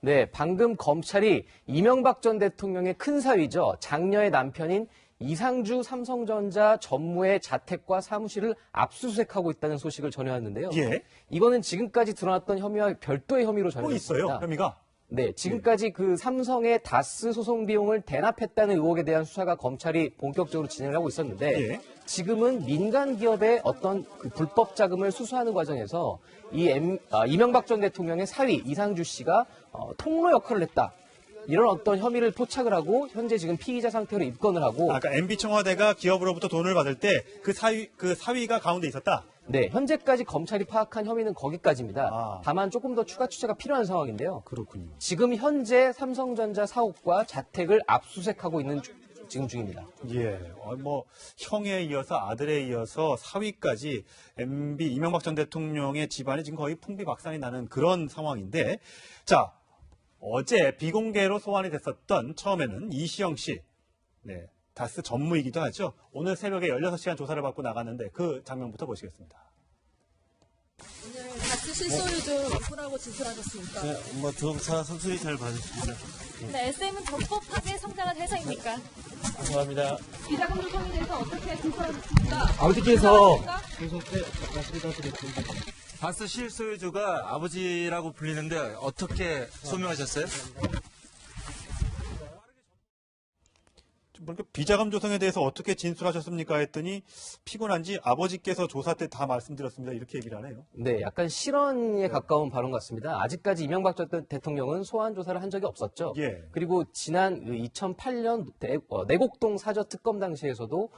네, 방금 검찰이 이명박 전 대통령의 큰 사위죠. 장녀의 남편인 이상주 삼성전자 전무의 자택과 사무실을 압수수색하고 있다는 소식을 전해왔는데요. 예. 이거는 지금까지 드러났던 혐의와 별도의 혐의로 또 전해졌습니다. 있어요, 혐의가? 네, 지금까지 그 삼성의 다스 소송 비용을 대납했다는 의혹에 대한 수사가 검찰이 본격적으로 진행을 하고 있었는데 예. 지금은 민간 기업의 어떤 그 불법 자금을 수수하는 과정에서 이명박 전 대통령의 사위 이상주 씨가 통로 역할을 했다. 이런 어떤 혐의를 포착을 하고 현재 지금 피의자 상태로 입건을 하고 그러니까 MB 청와대가 기업으로부터 돈을 받을 때 그 사위가 가운데 있었다. 네, 현재까지 검찰이 파악한 혐의는 거기까지입니다. 아. 다만 조금 더 추가 취재가 필요한 상황인데요. 그렇군요. 지금 현재 삼성전자 사옥과 자택을 압수수색하고 있는 지금 중입니다. 예, 뭐 형에 이어서 아들에 이어서 사위까지 MB 이명박 전 대통령의 집안이 지금 거의 풍비박산이 나는 그런 상황인데, 자 어제 비공개로 소환이 됐었던 처음에는 이시영 씨, 네, 다스 전무이기도 하죠. 오늘 새벽에 16시간 조사를 받고 나갔는데 그 장면부터 보시겠습니다. 오늘 다스 실소유주 누구라고 진술하셨습니까? 네, 뭐 조사 선수히 잘 봐주십니다. 네, SM은 적법하게 성장한 회사입니까? 감사합니다. 비자금 조성에 대해서 어떻게 진술하셨습니까? 아버지께서 다스 실소유주가 아버지라고 불리는데 어떻게 소명하셨어요? 보니까 비자금 조성에 대해서 어떻게 진술하셨습니까 했더니 피곤한지 아버지께서 조사 때 다 말씀드렸습니다. 이렇게 얘기를 하네요. 네, 약간 실언에 가까운 발언 같습니다. 아직까지 이명박 전 대통령은 소환 조사를 한 적이 없었죠. 예. 그리고 지난 2008년 내곡동 사저 특검 당시에서도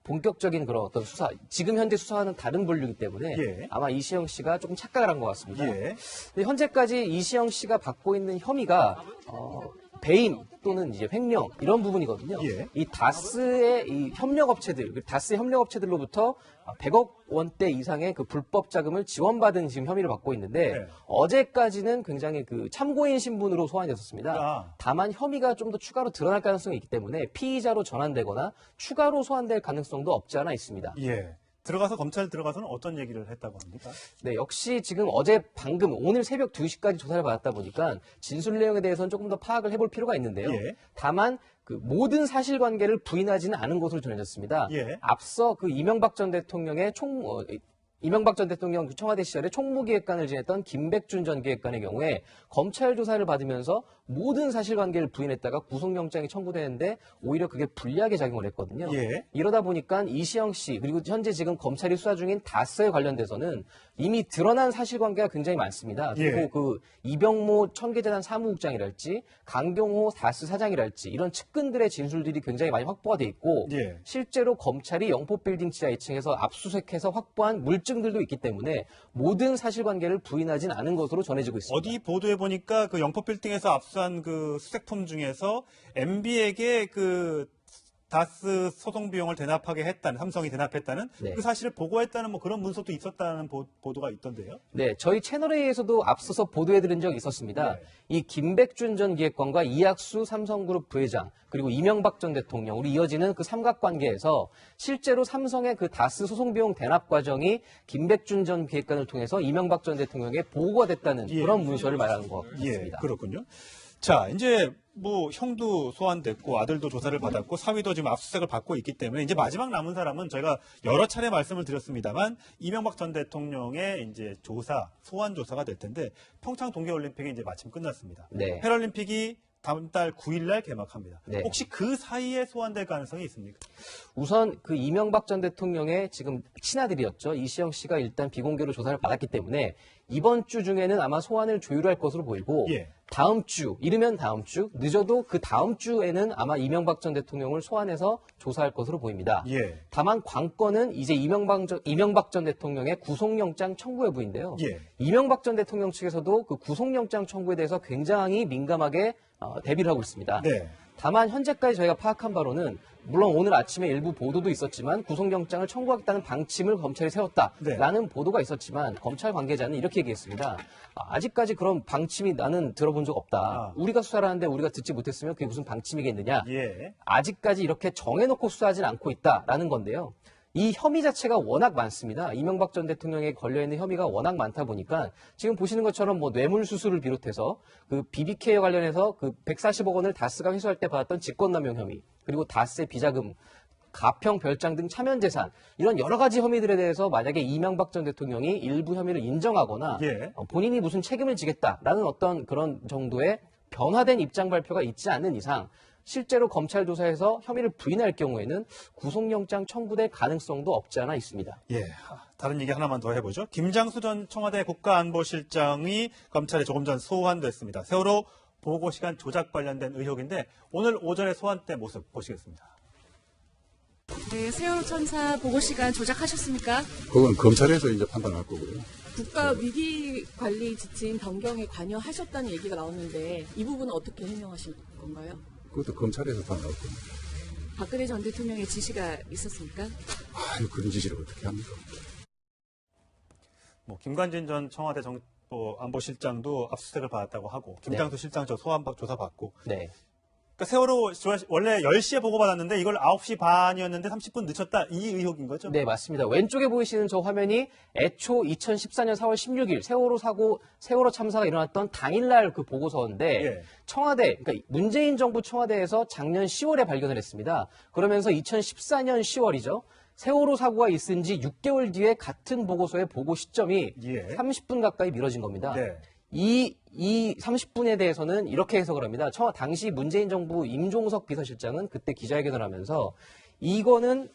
본격적인 그런 어떤 수사, 지금 현재 수사와는 다른 분류이기 때문에 예. 아마 이시영 씨가 조금 착각을 한 것 같습니다. 예. 근데 현재까지 이시영 씨가 받고 있는 혐의가 배임 또는 이제 횡령 이런 부분이거든요. 예. 이 다스의 이 협력업체들, 다스 협력업체들로부터 100억 원대 이상의 그 불법 자금을 지원받은 지금 혐의를 받고 있는데 네. 어제까지는 굉장히 그 참고인 신분으로 소환이 됐었습니다. 아. 다만 혐의가 좀 더 추가로 드러날 가능성이 있기 때문에 피의자로 전환되거나 추가로 소환될 가능성도 없지 않아 있습니다. 예. 검찰 들어가서는 어떤 얘기를 했다고 합니까? 네, 역시 지금 방금 오늘 새벽 2시까지 조사를 받았다 보니까 진술 내용에 대해서는 조금 더 파악을 해볼 필요가 있는데요. 예. 다만 그 모든 사실관계를 부인하지는 않은 것으로 전해졌습니다. 예. 앞서 그 이명박 전 대통령 청와대 시절에 총무기획관을 지냈던 김백준 전 기획관의 경우에 검찰 조사를 받으면서 모든 사실관계를 부인했다가 구속영장이 청구되는데 오히려 그게 불리하게 작용을 했거든요. 예. 이러다 보니까 이시영 씨 그리고 현재 지금 검찰이 수사 중인 다스에 관련돼서는 이미 드러난 사실관계가 굉장히 많습니다. 예. 그리고 그 이병모 청계재단 사무국장이랄지 강경호 다스 사장이랄지 이런 측근들의 진술들이 굉장히 많이 확보가 돼 있고 예. 실제로 검찰이 영포빌딩 지하 2층에서 압수수색해서 확보한 물증들도 있기 때문에 모든 사실관계를 부인하진 않은 것으로 전해지고 있습니다. 어디 보도해 보니까 그 영포빌딩에서 압수한 그 수색품 중에서 MB에게 그 다스 소송 비용을 대납하게 했다는, 삼성이 대납했다는 네. 그 사실을 보고했다는 뭐 그런 문서도 있었다는 보도가 있던데요. 네, 저희 채널A에서도 앞서서 보도해드린 적이 있었습니다. 네. 이 김백준 전 기획관과 이학수 삼성그룹 부회장 그리고 이명박 전 대통령 우리 이어지는 그 삼각관계에서 실제로 삼성의 그 다스 소송 비용 대납 과정이 김백준 전 기획관을 통해서 이명박 전 대통령에 보고가 됐다는 예. 그런 문서를 말하는 것 예, 같습니다. 그렇군요. 자, 이제 뭐 형도 소환됐고 아들도 조사를 받았고 사위도 지금 압수수색을 받고 있기 때문에 이제 마지막 남은 사람은 저희가 여러 차례 말씀을 드렸습니다만 이명박 전 대통령의 이제 소환 조사가 될 텐데 평창 동계올림픽이 이제 마침 끝났습니다. 네. 패럴림픽이 다음 달 9일 날 개막합니다. 네. 혹시 그 사이에 소환될 가능성이 있습니까? 우선 그 이명박 전 대통령의 지금 친아들이었죠. 이시영 씨가 일단 비공개로 조사를 받았기 때문에 이번 주 중에는 아마 소환을 조율할 것으로 보이고 예. 다음 주, 이르면 다음 주, 늦어도 그 다음 주에는 아마 이명박 전 대통령을 소환해서 조사할 것으로 보입니다. 예. 다만 관건은 이제 이명박 전 대통령의 구속영장 청구 여부인데요. 예. 이명박 전 대통령 측에서도 그 구속영장 청구에 대해서 굉장히 민감하게 대비를 하고 있습니다. 네. 다만 현재까지 저희가 파악한 바로는 물론 오늘 아침에 일부 보도도 있었지만 구속영장을 청구하겠다는 방침을 검찰이 세웠다라는 보도가 있었지만 검찰 관계자는 이렇게 얘기했습니다. 아직까지 그런 방침이 나는 들어본 적 없다. 우리가 수사를 하는데 우리가 듣지 못했으면 그게 무슨 방침이겠느냐. 예. 아직까지 이렇게 정해놓고 수사하진 않고 있다라는 건데요. 이 혐의 자체가 워낙 많습니다. 이명박 전 대통령에 걸려있는 혐의가 워낙 많다 보니까 지금 보시는 것처럼 뭐 뇌물수수를 비롯해서 그 BBK와 관련해서 그 140억 원을 다스가 회수할 때 받았던 직권남용 혐의, 그리고 다스의 비자금, 가평, 별장 등 차면재산, 이런 여러 가지 혐의들에 대해서 만약에 이명박 전 대통령이 일부 혐의를 인정하거나 예. 본인이 무슨 책임을 지겠다라는 어떤 그런 정도의 변화된 입장 발표가 있지 않는 이상 실제로 검찰 조사에서 혐의를 부인할 경우에는 구속영장 청구될 가능성도 없지 않아 있습니다. 예, 다른 얘기 하나만 더 해보죠. 김장수 전 청와대 국가안보실장이 검찰에 조금 전 소환됐습니다. 세월호 보고시간 조작 관련된 의혹인데 오늘 오전에 소환된 모습 보시겠습니다. 네, 세월호 참사 보고 시간 조작하셨습니까? 그건 검찰에서 이제 판단할 거고요. 국가 위기 관리 지침 변경에 관여하셨다는 얘기가 나오는데 이 부분은 어떻게 해명하실 건가요? 그것도 검찰에서 판단할 겁니다. 박근혜 전 대통령의 지시가 있었습니까? 아유, 그런 지시를 어떻게 합니까? 뭐 김관진 전 청와대 안보실장도 압수수색을 받았다고 하고 김장수 실장 저 소환 조사 받고. 네. 그러니까 세월호 원래 10시에 보고받았는데 이걸 9시 반이었는데 30분 늦췄다 이 의혹인 거죠? 네, 맞습니다. 왼쪽에 보이시는 저 화면이 애초 2014년 4월 16일 세월호 참사가 일어났던 당일날 그 보고서인데 예. 청와대, 그러니까 문재인 정부 청와대에서 작년 10월에 발견을 했습니다. 그러면서 2014년 10월이죠. 세월호 사고가 있은 지 6개월 뒤에 같은 보고서의 보고 시점이 예. 30분 가까이 미뤄진 겁니다. 네. 이 30분에 대해서는 이렇게 해석을 합니다. 당시 문재인 정부 임종석 비서실장은 그때 기자회견을 하면서 이거는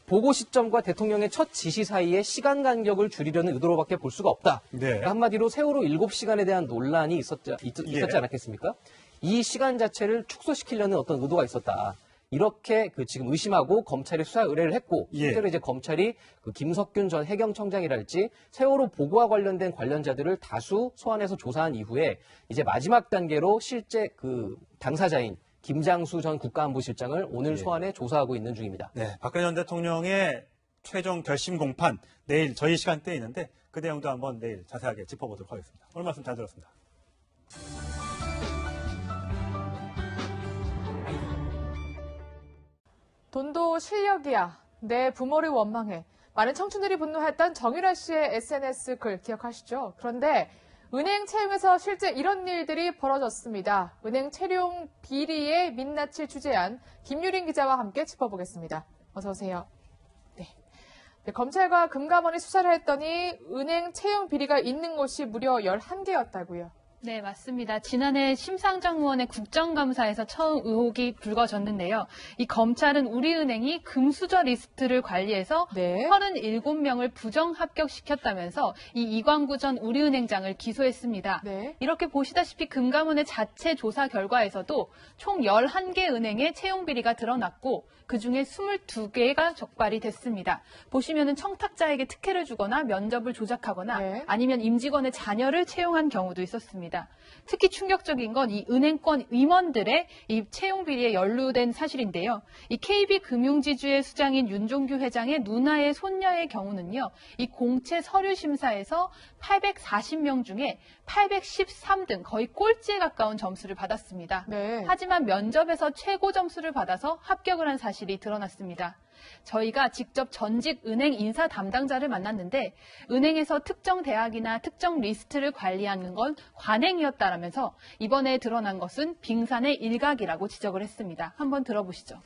보고 시점과 대통령의 첫 지시 사이에 시간 간격을 줄이려는 의도로밖에 볼 수가 없다. 네. 그러니까 한마디로 세월호 7시간에 대한 논란이 있었지 예. 않았겠습니까? 이 시간 자체를 축소시키려는 어떤 의도가 있었다. 이렇게 지금 의심하고 검찰에 수사 의뢰를 했고, 예. 실제로 이제 검찰이 김석균 전 해경청장이랄지 세월호 보고와 관련된 관련자들을 다수 소환해서 조사한 이후에 이제 마지막 단계로 실제 그 당사자인 김장수 전 국가안보실장을 오늘 소환해 조사하고 있는 중입니다. 네, 박근혜 전 대통령의 최종 결심 공판 내일 저희 시간대에 있는데 그 내용도 한번 내일 자세하게 짚어보도록 하겠습니다. 오늘 말씀 잘 들었습니다. 돈도 실력이야. 내 부모를 원망해. 많은 청춘들이 분노했던 정유라 씨의 SNS 글 기억하시죠? 그런데 은행 채용에서 실제 이런 일들이 벌어졌습니다. 은행 채용 비리의 민낯을 취재한 김유린 기자와 함께 짚어보겠습니다. 어서 오세요. 네. 검찰과 금감원이 수사를 했더니 은행 채용 비리가 있는 곳이 무려 11개였다고요. 네, 맞습니다. 지난해 심상정 의원의 국정감사에서 처음 의혹이 불거졌는데요. 이 검찰은 우리은행이 금수저 리스트를 관리해서 네. 37명을 부정 합격시켰다면서 이 이광구 전 우리은행장을 기소했습니다. 네. 이렇게 보시다시피 금감원의 자체 조사 결과에서도 총 11개 은행의 채용 비리가 드러났고 그중에 22개가 적발이 됐습니다. 보시면은 청탁자에게 특혜를 주거나 면접을 조작하거나 네. 아니면 임직원의 자녀를 채용한 경우도 있었습니다. 특히 충격적인 건 이 은행권 임원들의 이 채용 비리에 연루된 사실인데요. 이 KB금융지주의 수장인 윤종규 회장의 누나의 손녀의 경우는요. 이 공채 서류 심사에서 840명 중에 813등 거의 꼴찌에 가까운 점수를 받았습니다. 네. 하지만 면접에서 최고 점수를 받아서 합격을 한 사실이 드러났습니다. 저희가 직접 전직 은행 인사 담당자를 만났는데 은행에서 특정 대학이나 특정 리스트를 관리하는 건 관행이었다라면서 이번에 드러난 것은 빙산의 일각이라고 지적을 했습니다. 한번 들어보시죠.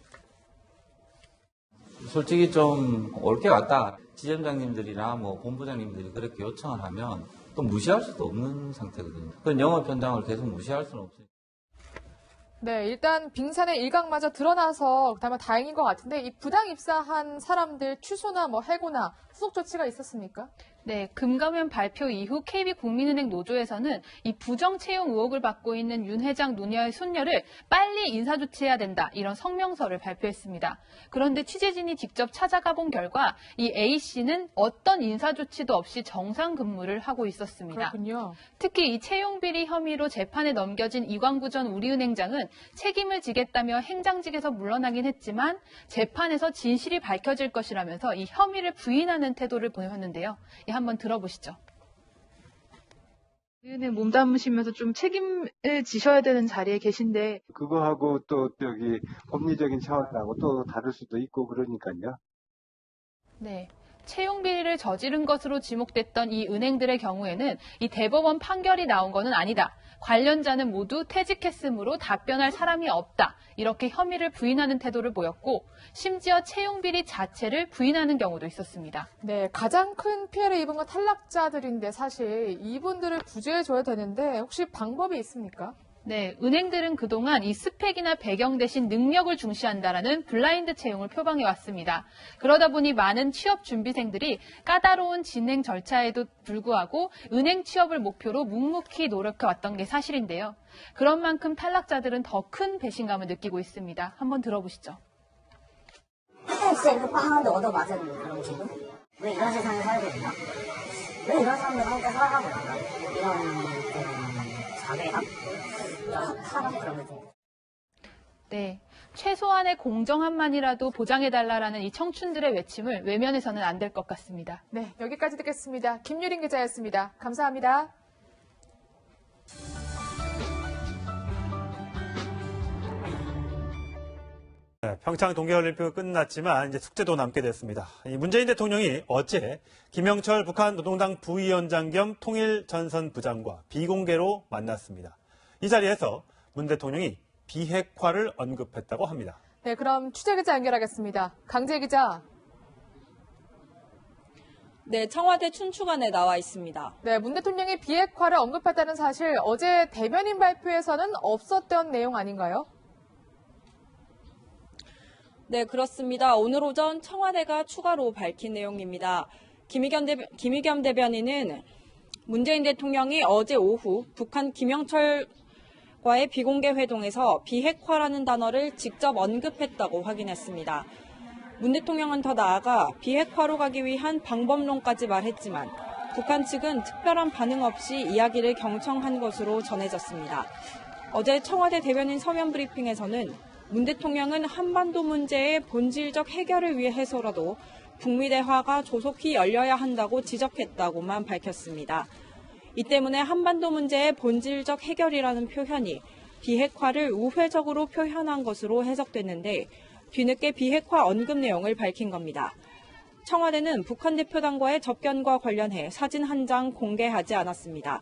솔직히 좀 옳게 왔다. 지점장님들이나 뭐 본부장님들이 그렇게 요청을 하면 또 무시할 수도 없는 상태거든요. 그런 영업 현장을 계속 무시할 수는 없어요. 네, 일단 빙산의 일각마저 드러나서 그다음에 다행인 것 같은데 이 부당 입사한 사람들 취소나 뭐 해고나 후속 조치가 있었습니까? 네, 금감원 발표 이후 KB국민은행 노조에서는 이 부정 채용 의혹을 받고 있는 윤 회장 누녀의 손녀를 빨리 인사 조치해야 된다 이런 성명서를 발표했습니다. 그런데 취재진이 직접 찾아가 본 결과 이 A 씨는 어떤 인사 조치도 없이 정상 근무를 하고 있었습니다. 그렇군요. 특히 이 채용 비리 혐의로 재판에 넘겨진 이광구 전 우리은행장은 책임을 지겠다며 행장직에서 물러나긴 했지만 재판에서 진실이 밝혀질 것이라면서 이 혐의를 부인하는 태도를 보였는데요. 한번 들어보시죠. 우리은행 몸담으시면서 좀 책임을 지셔야 되는 자리에 계신데 그거하고 또 법리적인 차원하고 또 다를 수도 있고 그러니까요. 네. 채용 비리를 저지른 것으로 지목됐던 이 은행들의 경우에는 이 대법원 판결이 나온 것은 아니다. 관련자는 모두 퇴직했으므로 답변할 사람이 없다. 이렇게 혐의를 부인하는 태도를 보였고 심지어 채용 비리 자체를 부인하는 경우도 있었습니다. 네, 가장 큰 피해를 입은 건 탈락자들인데 사실 이분들을 구제해줘야 되는데 혹시 방법이 있습니까? 네, 은행들은 그동안 이 스펙이나 배경 대신 능력을 중시한다라는 블라인드 채용을 표방해 왔습니다. 그러다 보니 많은 취업 준비생들이 까다로운 진행 절차에도 불구하고 은행 취업을 목표로 묵묵히 노력해 왔던 게 사실인데요. 그런 만큼 탈락자들은 더 큰 배신감을 느끼고 있습니다. 한번 들어보시죠. 진짜 이렇게 빵 하는데 얻어맞았는데 그런 기분? 왜 이런 세상에 살고 있나? 왜 이런 사람들과 함께 살아가고 있나? 이런 자괴감? 사람 그런 거죠. 네, 최소한의 공정함만이라도 보장해달라라는 이 청춘들의 외침을 외면해서는 안 될 것 같습니다. 네, 여기까지 듣겠습니다. 김유린 기자였습니다. 감사합니다. 네, 평창 동계올림픽은 끝났지만 이제 숙제도 남게 됐습니다. 이 문재인 대통령이 어제 김영철 북한 노동당 부위원장 겸 통일전선부장과 비공개로 만났습니다. 이 자리에서 문 대통령이 비핵화를 언급했다고 합니다. 네, 그럼 취재기자 연결하겠습니다. 강재 기자. 네, 청와대 춘추관에 나와 있습니다. 네, 문 대통령이 비핵화를 언급했다는 사실 어제 대변인 발표에서는 없었던 내용 아닌가요? 네, 그렇습니다. 오늘 오전 청와대가 추가로 밝힌 내용입니다. 김의겸 대변인은 문재인 대통령이 어제 오후 북한 김영철과의 비공개 회동에서 비핵화라는 단어를 직접 언급했다고 확인했습니다. 문 대통령은 더 나아가 비핵화로 가기 위한 방법론까지 말했지만 북한 측은 특별한 반응 없이 이야기를 경청한 것으로 전해졌습니다. 어제 청와대 대변인 서면 브리핑에서는 문 대통령은 한반도 문제의 본질적 해결을 위해서라도 북미 대화가 조속히 열려야 한다고 지적했다고만 밝혔습니다. 이 때문에 한반도 문제의 본질적 해결이라는 표현이 비핵화를 우회적으로 표현한 것으로 해석됐는데 뒤늦게 비핵화 언급 내용을 밝힌 겁니다. 청와대는 북한 대표단과의 접견과 관련해 사진 한 장 공개하지 않았습니다.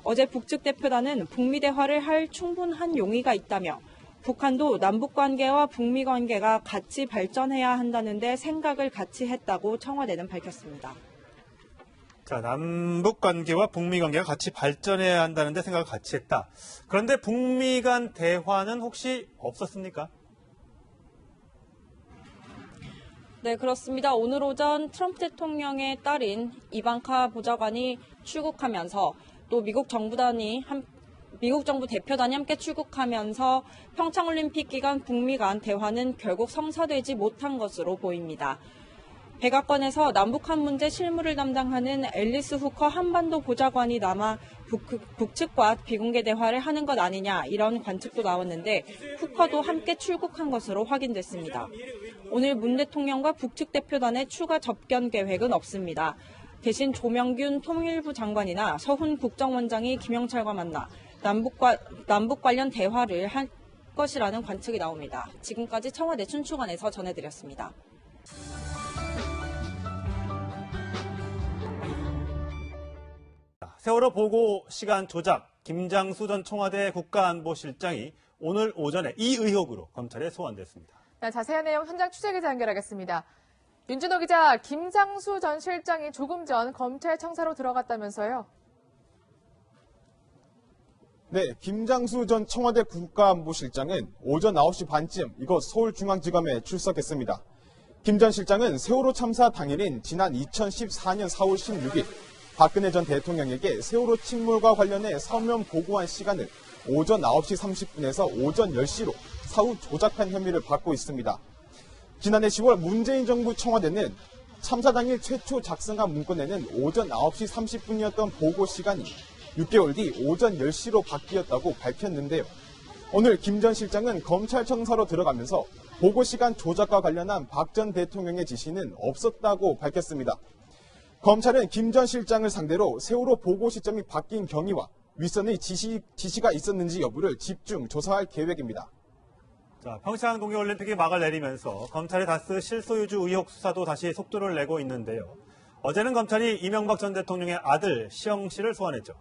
어제 북측 대표단은 북미 대화를 할 충분한 용의가 있다며 북한도 남북관계와 북미관계가 같이 발전해야 한다는데 생각을 같이 했다고 청와대는 밝혔습니다. 자, 남북관계와 북미관계가 같이 발전해야 한다는데 생각을 같이 했다. 그런데 북미 간 대화는 혹시 없었습니까? 네, 그렇습니다. 오늘 오전 트럼프 대통령의 딸인 이방카 보좌관이 출국하면서 또 미국 정부 대표단이 함께 출국하면서 평창올림픽 기간 북미 간 대화는 결국 성사되지 못한 것으로 보입니다. 백악관에서 남북한 문제 실무를 담당하는 앨리스 후커 한반도 보좌관이 남아 북측과 비공개 대화를 하는 것 아니냐 이런 관측도 나왔는데 후커도 함께 출국한 것으로 확인됐습니다. 오늘 문 대통령과 북측 대표단의 추가 접견 계획은 없습니다. 대신 조명균 통일부 장관이나 서훈 국정원장이 김영철과 만나 남북 관련 대화를 할 것이라는 관측이 나옵니다. 지금까지 청와대 춘추관에서 전해드렸습니다. 세월호 보고 시간 조작, 김장수 전 청와대 국가안보실장이 오늘 오전에 이 의혹으로 검찰에 소환됐습니다. 네, 자세한 내용 현장 취재기자 연결하겠습니다. 윤준호 기자, 김장수 전 실장이 조금 전 검찰 청사로 들어갔다면서요? 네, 김장수 전 청와대 국가안보실장은 오전 9시 반쯤 이곳 서울중앙지검에 출석했습니다. 김 전 실장은 세월호 참사 당일인 지난 2014년 4월 16일 박근혜 전 대통령에게 세월호 침몰과 관련해 서면 보고한 시간을 오전 9시 30분에서 오전 10시로 사후 조작한 혐의를 받고 있습니다. 지난해 10월 문재인 정부 청와대는 참사 당일 최초 작성한 문건에는 오전 9시 30분이었던 보고 시간이 6개월 뒤 오전 10시로 바뀌었다고 밝혔는데요. 오늘 김 전 실장은 검찰청사로 들어가면서 보고 시간 조작과 관련한 박 전 대통령의 지시는 없었다고 밝혔습니다. 검찰은 김 전 실장을 상대로 세월호 보고 시점이 바뀐 경위와 윗선의 지시가 있었는지 여부를 집중 조사할 계획입니다. 자, 평창 동계올림픽이 막을 내리면서 검찰의 다스 실소유주 의혹 수사도 다시 속도를 내고 있는데요. 어제는 검찰이 이명박 전 대통령의 아들 시영 씨를 소환했죠.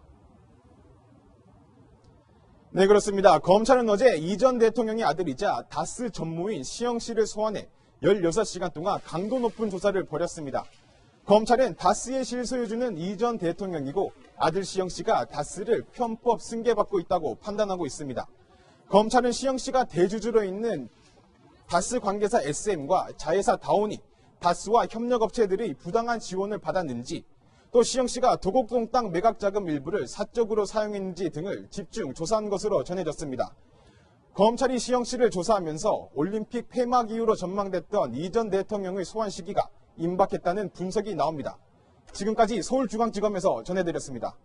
네, 그렇습니다. 검찰은 어제 이 전 대통령의 아들이자 다스 전무인 시영 씨를 소환해 16시간 동안 강도 높은 조사를 벌였습니다. 검찰은 다스의 실소유주는 이 전 대통령이고 아들 시영 씨가 다스를 편법 승계받고 있다고 판단하고 있습니다. 검찰은 시영 씨가 대주주로 있는 다스 관계사 SM과 자회사 다온이 다스와 협력업체들이 부당한 지원을 받았는지, 또 시영 씨가 도곡동 땅 매각 자금 일부를 사적으로 사용했는지 등을 집중 조사한 것으로 전해졌습니다. 검찰이 시영 씨를 조사하면서 올림픽 폐막 이후로 전망됐던 이 전 대통령의 소환 시기가 임박했다는 분석이 나옵니다. 지금까지 서울중앙지검에서 전해드렸습니다.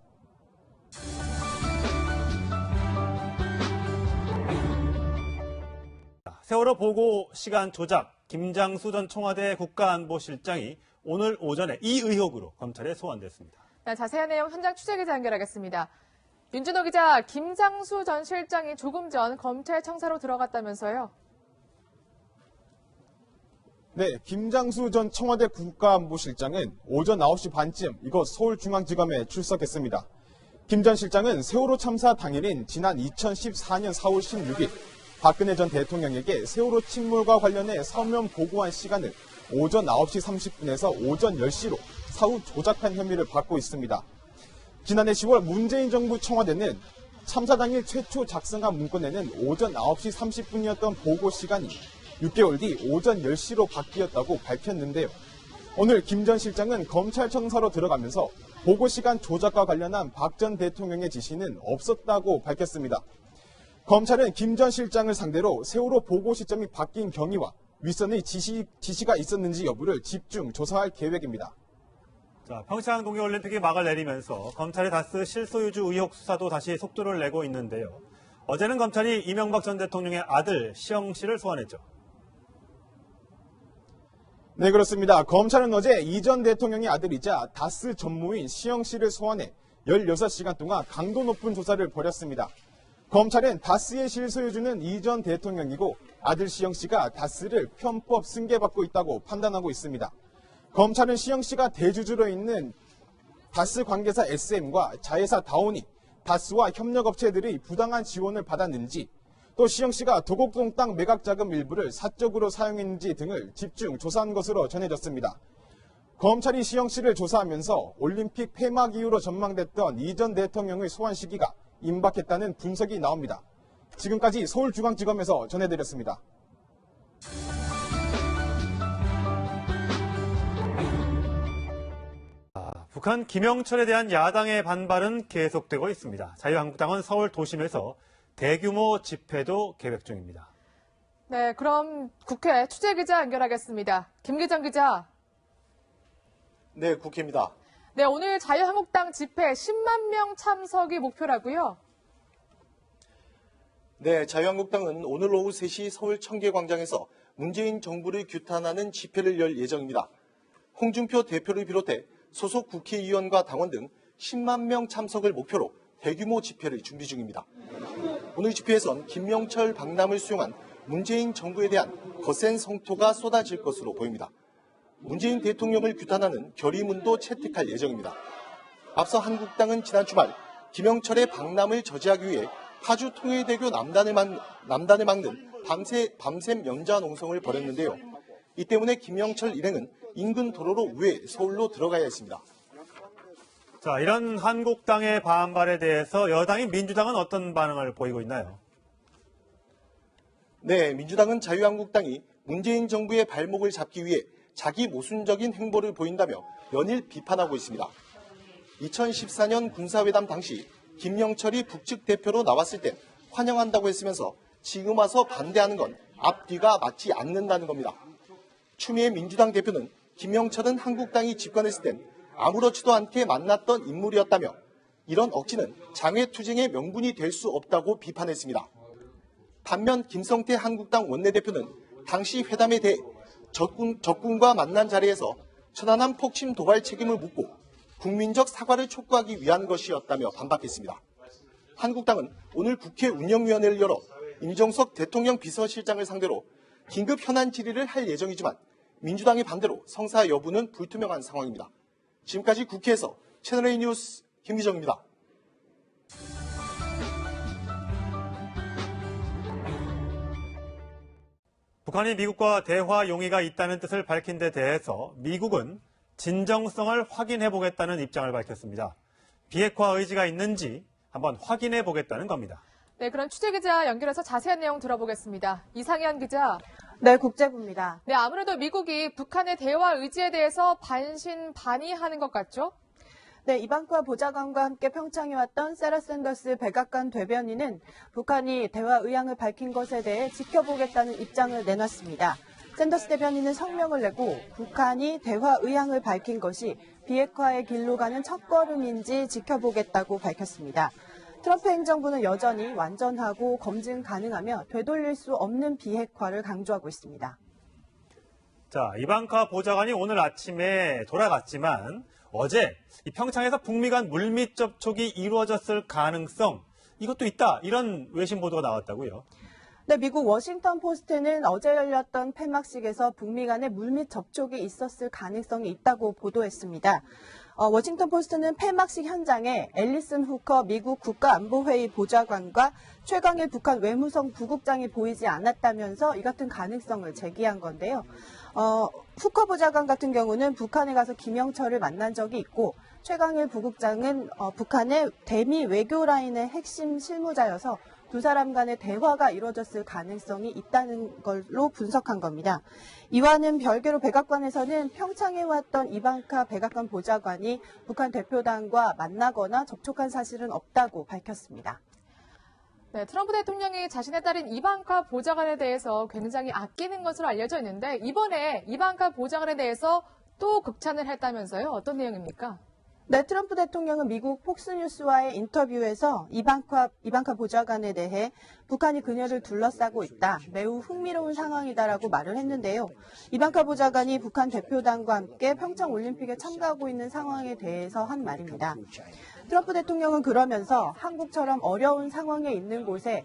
세월호 보고 시간 조작, 김장수 전 청와대 국가안보실장이 오늘 오전에 이 의혹으로 검찰에 소환됐습니다. 네, 자세한 내용 현장 취재기자 연결하겠습니다. 윤준호 기자, 김장수 전 실장이 조금 전 검찰 청사로 들어갔다면서요? 네, 김장수 전 청와대 국가안보실장은 오전 9시 반쯤 이곳 서울중앙지검에 출석했습니다. 김 전 실장은 세월호 참사 당일인 지난 2014년 4월 16일 박근혜 전 대통령에게 세월호 침몰과 관련해 서면 보고한 시간을 오전 9시 30분에서 오전 10시로 사후 조작한 혐의를 받고 있습니다. 지난해 10월 문재인 정부 청와대는 참사 당일 최초 작성한 문건에는 오전 9시 30분이었던 보고 시간이 6개월 뒤 오전 10시로 바뀌었다고 밝혔는데요. 오늘 김 전 실장은 검찰청사로 들어가면서 보고 시간 조작과 관련한 박 전 대통령의 지시는 없었다고 밝혔습니다. 검찰은 김 전 실장을 상대로 세월호 보고 시점이 바뀐 경위와 윗선의 지시가 있었는지 여부를 집중 조사할 계획입니다. 자, 평창 동계올림픽이 막을 내리면서 검찰의 다스 실소유주 의혹 수사도 다시 속도를 내고 있는데요. 어제는 검찰이 이명박 전 대통령의 아들 시영 씨를 소환했죠. 네, 그렇습니다. 검찰은 어제 이 전 대통령의 아들이자 다스 전무인 시영 씨를 소환해 16시간 동안 강도 높은 조사를 벌였습니다. 검찰은 다스의 실소유주는 이 전 대통령이고 아들 시영 씨가 다스를 편법 승계받고 있다고 판단하고 있습니다. 검찰은 시영 씨가 대주주로 있는 다스 관계사 SM과 자회사 다온이 다스와 협력업체들이 부당한 지원을 받았는지, 또 시영 씨가 도곡동 땅 매각 자금 일부를 사적으로 사용했는지 등을 집중 조사한 것으로 전해졌습니다. 검찰이 시영 씨를 조사하면서 올림픽 폐막 이후로 전망됐던 이 전 대통령의 소환 시기가 임박했다는 분석이 나옵니다. 지금까지 서울중앙지검에서 전해드렸습니다. 북한 김영철에 대한 야당의 반발은 계속되고 있습니다. 자유한국당은 서울 도심에서 대규모 집회도 계획 중입니다. 네, 그럼 국회 취재기자 연결하겠습니다. 김기정 기자. 네, 국회입니다. 네, 오늘 자유한국당 집회 10만 명 참석이 목표라고요? 네, 자유한국당은 오늘 오후 3시 서울 청계광장에서 문재인 정부를 규탄하는 집회를 열 예정입니다. 홍준표 대표를 비롯해 소속 국회의원과 당원 등 10만 명 참석을 목표로 대규모 집회를 준비 중입니다. 오늘 집회에선 김영철 박람을 수용한 문재인 정부에 대한 거센 성토가 쏟아질 것으로 보입니다. 문재인 대통령을 규탄하는 결의문도 채택할 예정입니다. 앞서 한국당은 지난 주말 김영철의 박람을 저지하기 위해 파주 통일대교 남단을 막는 밤샘 연좌 농성을 벌였는데요. 이 때문에 김영철 일행은 인근 도로로 우회 서울로 들어가야 했습니다. 자, 이런 한국당의 반발에 대해서 여당인 민주당은 어떤 반응을 보이고 있나요? 네, 민주당은 자유한국당이 문재인 정부의 발목을 잡기 위해 자기 모순적인 행보를 보인다며 연일 비판하고 있습니다. 2014년 군사회담 당시 김영철이 북측 대표로 나왔을 때 환영한다고 했으면서 지금 와서 반대하는 건 앞뒤가 맞지 않는다는 겁니다. 추미애 민주당 대표는 김영철은 한국당이 집권했을 땐 아무렇지도 않게 만났던 인물이었다며 이런 억지는 장외투쟁의 명분이 될 수 없다고 비판했습니다. 반면 김성태 한국당 원내대표는 당시 회담에 대해 적군과 만난 자리에서 천안함 폭침 도발 책임을 묻고 국민적 사과를 촉구하기 위한 것이었다며 반박했습니다. 한국당은 오늘 국회 운영위원회를 열어 임종석 대통령 비서실장을 상대로 긴급 현안 질의를 할 예정이지만 민주당의 반대로 성사 여부는 불투명한 상황입니다. 지금까지 국회에서 채널A 뉴스 김기정입니다. 북한이 미국과 대화 용의가 있다는 뜻을 밝힌 데 대해서 미국은 진정성을 확인해 보겠다는 입장을 밝혔습니다. 비핵화 의지가 있는지 한번 확인해 보겠다는 겁니다. 네, 그럼 취재기자 연결해서 자세한 내용 들어보겠습니다. 이상현 기자. 네, 국제부입니다. 네, 아무래도 미국이 북한의 대화 의지에 대해서 반신반의하는 것 같죠? 네, 이방카 보좌관과 함께 평창에 왔던 세라 샌더스 백악관 대변인은 북한이 대화 의향을 밝힌 것에 대해 지켜보겠다는 입장을 내놨습니다. 샌더스 대변인은 성명을 내고 북한이 대화 의향을 밝힌 것이 비핵화의 길로 가는 첫걸음인지 지켜보겠다고 밝혔습니다. 트럼프 행정부는 여전히 완전하고 검증 가능하며 되돌릴 수 없는 비핵화를 강조하고 있습니다. 자, 이방카 보좌관이 오늘 아침에 돌아갔지만 어제 이 평창에서 북미 간 물밑 접촉이 이루어졌을 가능성 이것도 있다 이런 외신 보도가 나왔다고요. 네, 미국 워싱턴 포스트는 어제 열렸던 폐막식에서 북미 간의 물밑 접촉이 있었을 가능성이 있다고 보도했습니다. 워싱턴 포스트는 폐막식 현장에 앨리슨 후커 미국 국가안보회의 보좌관과 최강일 북한 외무성 부국장이 보이지 않았다면서 이 같은 가능성을 제기한 건데요. 후커 보좌관 같은 경우는 북한에 가서 김영철을 만난 적이 있고 최강일 부국장은 북한의 대미 외교 라인의 핵심 실무자여서 두 사람 간의 대화가 이루어졌을 가능성이 있다는 걸로 분석한 겁니다. 이와는 별개로 백악관에서는 평창에 왔던 이방카 백악관 보좌관이 북한 대표단과 만나거나 접촉한 사실은 없다고 밝혔습니다. 네, 트럼프 대통령이 자신의 딸인 이방카 보좌관에 대해서 굉장히 아끼는 것으로 알려져 있는데 이번에 이방카 보좌관에 대해서 또 극찬을 했다면서요? 어떤 내용입니까? 네, 트럼프 대통령은 미국 폭스뉴스와의 인터뷰에서 이방카 보좌관에 대해 북한이 그녀를 둘러싸고 있다. 매우 흥미로운 상황이다라고 말을 했는데요. 이방카 보좌관이 북한 대표단과 함께 평창 올림픽에 참가하고 있는 상황에 대해서 한 말입니다. 트럼프 대통령은 그러면서 한국처럼 어려운 상황에 있는 곳에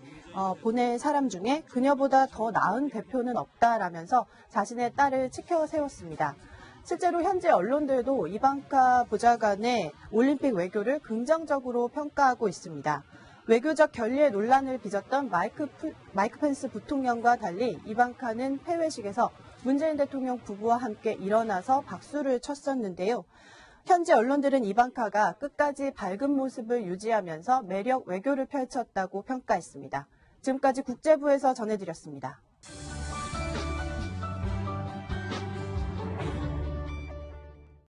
보낼 사람 중에 그녀보다 더 나은 대표는 없다라면서 자신의 딸을 치켜 세웠습니다. 실제로 현재 언론들도 이방카 보좌관의 올림픽 외교를 긍정적으로 평가하고 있습니다. 외교적 결리의 논란을 빚었던 마이크 펜스 부통령과 달리 이방카는 폐회식에서 문재인 대통령 부부와 함께 일어나서 박수를 쳤었는데요. 현재 언론들은 이방카가 끝까지 밝은 모습을 유지하면서 매력 외교를 펼쳤다고 평가했습니다. 지금까지 국제부에서 전해드렸습니다.